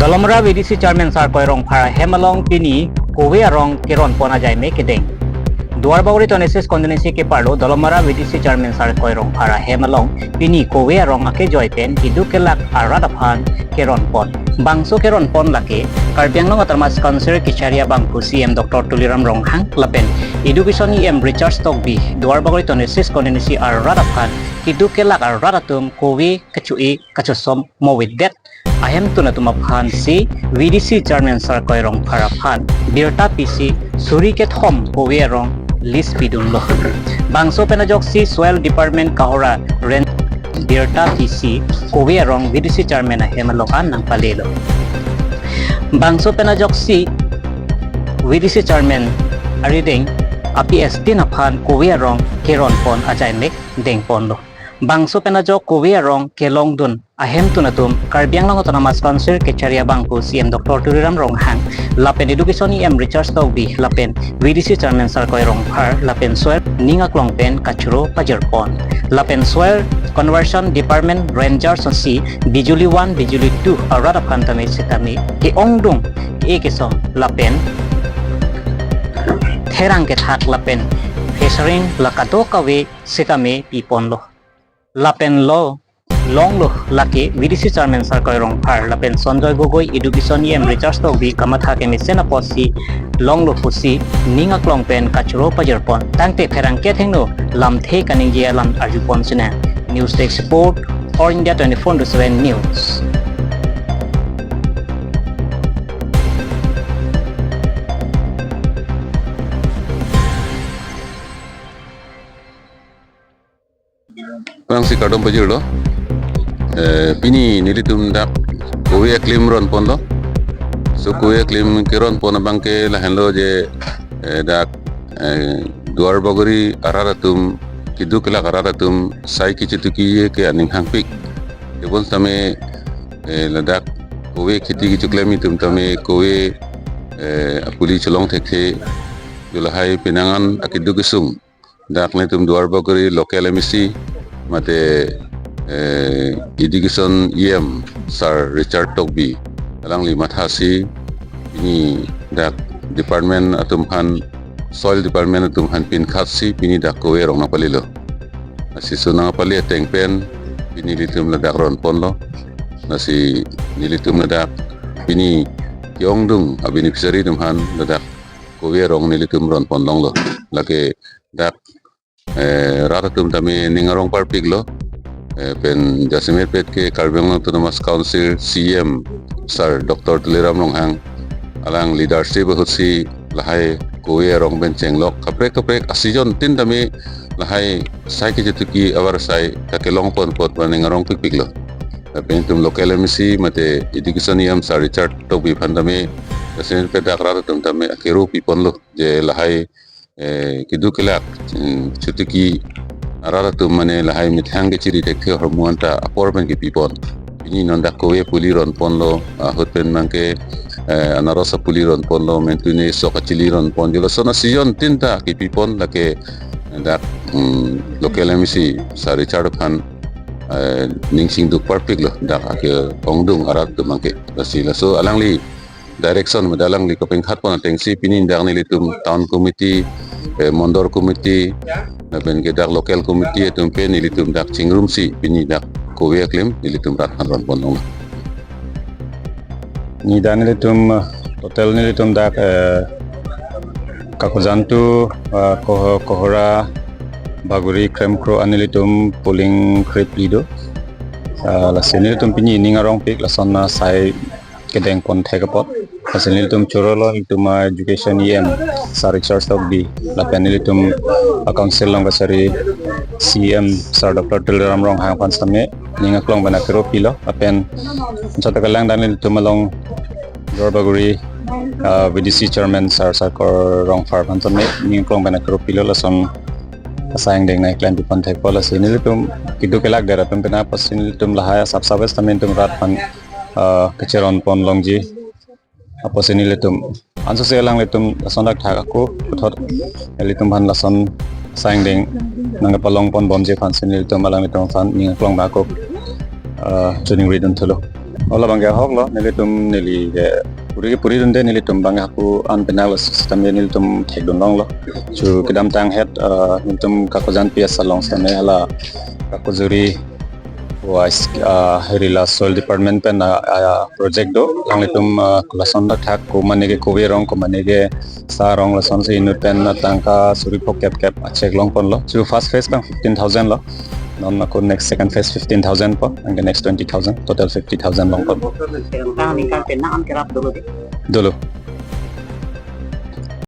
Dolamara VDC Chairman Sar Koirong Para Hemalong Pini Kowe Arong Kiron Pona Jai Me Kedeng Duar Bauri Tonesis Kondensi Ke Parlo Dolamara VDC Chairman Sar Koirong Para Hemalong Pini Kowe Arong Ake Joypen Hidu Kelak Aradaphan Kiron Pon Bangso Kiron Pon Lake Karbiang Long Atarmas Council Kicharia Bangku CM Dr. Tuliram Ronghang Lapen Education EM Richard Stockby Duar Bauri Tonesis Kondensi Aradaphan Hidu Kelak Aradatum Kowe Kecui Kacosom Mowidet Ahem tuna tumaphan si VDC Chairman Sar Koirong Paraphan Birta PC Suriket Hom Kowerong Lis Pidun Lo Bangso Penajok si Soil Department Kahora Ren Birta PC Kowerong VDC Chairman Hemalongan ng Palelo Bangso Penajok si VDC Chairman Arideng APS Tinaphan Kowerong Kiron Pon Ajaimek Deng Pon Lo Bangso Penajok Kowerong Kelong Dun Ahem tunatum Karbiang Long Autonomous Council Kicharia Bangku CM Dr. Tuliram Ronghang Lapen Education EM Richard Stockby Lapen VDC Chairman Sar Koirong Par Lapen Soil Ningak Longpen Kachuro Pajerpon Lapen Soil Conversion Department Ranger Sonsi Bijuli 1 Bijuli 2 Arada Pantame Sitami Ki Ongdung Ki Ekisom Lapen Therang Kethak Lapen Fesering Lakato Kawe Sitame Pipon Lo Lapen Lo Long Lo Laki VDC Chairman Sar Koirong Par Lapen Sonjoy Gogoi Education EM Richard Stockby Kamatha Kemi Senaposi Long Lo Pusi Ningak Longpen Kachuro Pajerpon Tangte Pherang Kethengno Lam The Kaninggia Lam Arjupon Sina News Desk Support All India 24/7 News Bang si kadom pajir lo, pini nilitum dak kowe klim ron pon lo, so kowe klim kiron pon abang ke lahen lo je dak duar bagori araratum kidu kelak araratum sai kicutuki ke aning hangpik, kebon tame ladak kowe kiti kicu klemi tum tame kowe apuli colong tekhe julahai pinangan akidu kesung, dak netum duar bagori lokal emisi mate Education EM Sir Richard Stockby alang lima thasi ini dak department atumhan soil department atumhan pin khatsi pini dak kowe rong na palilo nasi sunang pali tengpen pini litum ladak ron ponlo nasi nilitum ladak pini yongdung a beneficiary tumhan ladak kowe rong nilitum ron ponlong lo lake dak ratatum tami ningarong parpig lo pen Jasimir pet ke Karbiang Autonomous Council CM Sir Dr. Tuliram Ronghang alang leadership husi lahai kowe rong ben chenglok kaprek asijon tin tami lahai sai ke jetuki awar sai kakelong pon pot ningarong pik lo pen tum local MC mate education EM Sir Richard Stockby pandami Jasimir pet ratatum tami akeru pipon lo je lahai kidu kelak cutuki araratum mane lahai mithang ke ciri dekhe hormuanta aporben ke pipon ini nonda kowe puliron ponlo hotpen mangke anarosa puliron ponlo mentune soka ciliron pon jolo sona sijon tinta ke pipon lake dak local MC Sir Richard Khan ningsing duk perfect lo dak ake ongdung aratum mangke lasila so alangli direction madalang li kopeng khat pon tengsi pinin dak ni litum town committee Mondor committee ben ke dak local committee etum pen ilitum dak chingrum si pini dak kowe klem ilitum rat ron ponong ni dan ilitum hotel ni ilitum dak kakuzantu kohora baguri krem kro anilitum puling krep lido la senilitum pini ningarong pik la sonna sai kedeng pon thegapot Hasilnya curolo itu education EM Sir Richard Stockby lapen itu council long basari CM Sir Dr. Tuliram Ronghang panstame ninga klong bana kero pilo lapen jota kalang dan itu malong Dorbaguri VDC Chairman Sir Koirong Par panstame ninga klong bana kero pilo lason sayang deng naik lan di pantai pola sini itu kidu kelak daratum kenapa sini itu lahaya sab-sabes tamen itu rat pan keceron pon longji apa sini letum anso selang letum lason dak thak aku puthot letum ban lason sayang deng nang palong pon bomje fan sini letum malang letum fan ning klong ba ko tuning read untulo Ola bangga hok lo nilitum nili puri dunde nilitum bangga aku an penal system nilitum thek dun long lo chu kedam tang het nilitum kakojan pias salong sane hala kakojuri was herila soil department pen project do langlitum kulason da thak ko manege kowe rong ko manege sa rong lason se inu pen tangka suri pok kep check long pon lo chu first phase bang 15000 lo non ako next second phase 15000 po and the next 20000 total 50000 long pon dulu